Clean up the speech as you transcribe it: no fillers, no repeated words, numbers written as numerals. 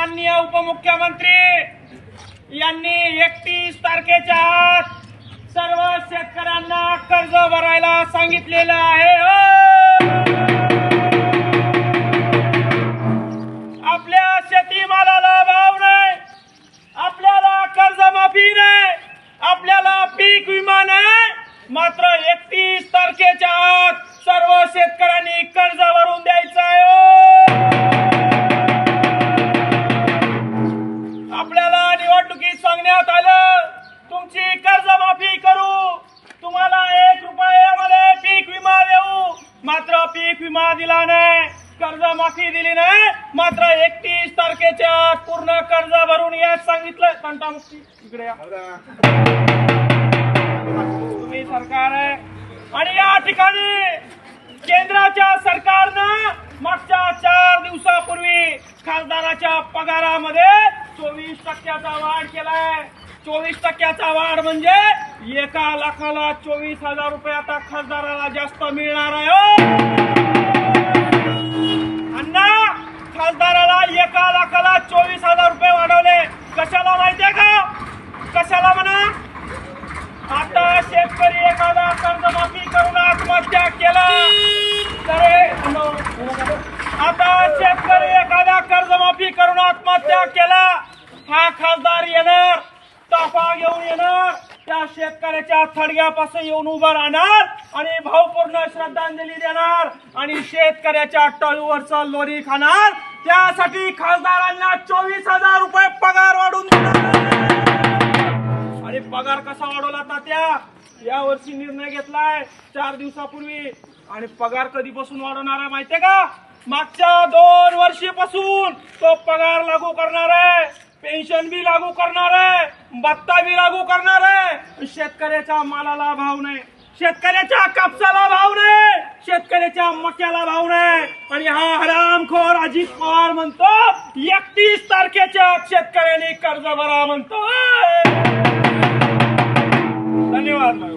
माननीय उपमुख्यमंत्री यांनी 31 तारखेच्या आत सर्व शेतकऱ्यांना कर्ज भरायला सांगितलेलं आहे। आपल्या शेतीमालाला भाव नाही, आपल्याला कर्जमाफी नाही, आपल्याला पीक विमा नाही, मात्र 31 तारखेच्या आत सर्व शेतकऱ्यांनी कर्ज भरून द्यायचं आहे। आपल्याला निवडणुकीत सांगण्यात आलं तुमची कर्जमाफी करू, तुम्हाला 1 रुपयामध्ये पीक विमा देऊ, मात्र पीक विमा दिला नाही, कर्जमाफी दिली नाही, मात्र 31 तारखेच्या आत पूर्ण कर्ज भरून याच सांगितलं। तंटामुक्ती इकडे या, तुम्ही सरकार आहे आणि या ठिकाणी केंद्राच्या सरकारनं मागच्या 4 दिवसापूर्वी खासदाराच्या पगारामध्ये 24% वाढ केलाय। 24% वाढ म्हणजे 1 लाखाला 24,000 रुपये आता खासदाराला जास्त मिळणार आहे। अण्णा, खासदाराला 1 लाखाला 24,000 रुपये वाढवले, कशाला माहितीये का? कशाला म्हणा? आता शेतकरी एखादा कर्जमाफी करून आत्महत्या केला तर कर्जमाफी करून आत्महत्या केला, हा खासदार येणार, ताफा घेऊन येणार, त्या शेतकऱ्याच्या थडग्यापासून येऊन उभं राहणार आणि भावपूर्ण श्रद्धांजली देणार आणि शेतकऱ्याच्या टळूवरचं लोणी खाणार। त्यासाठी खासदारांना 24,000 रुपये पगार वाढवून देणार। आणि पगार कसा वाढवला तात्या? या वर्षी निर्णय घेतलाय 4 दिवसापूर्वी, आणि पगार कधीपासून वाढवणार आहे माहितीये का? मागच्या 2 वर्षापासून तो पगार लागू करणार आहे, पेन्शन बी लागू करणार आहे, भत्ता बी लागू करणार आहे। शेतकऱ्याच्या मालाला भाव नाही, शेतकऱ्याच्या कापसाला भाव नाही, शेतकऱ्याच्या मक्याला भाव नाही, आणि हा हरामखोर अजित पवार म्हणतो 31 तारखेच्या शेतकऱ्यांनी कर्ज भरा म्हणतो। धन्यवाद।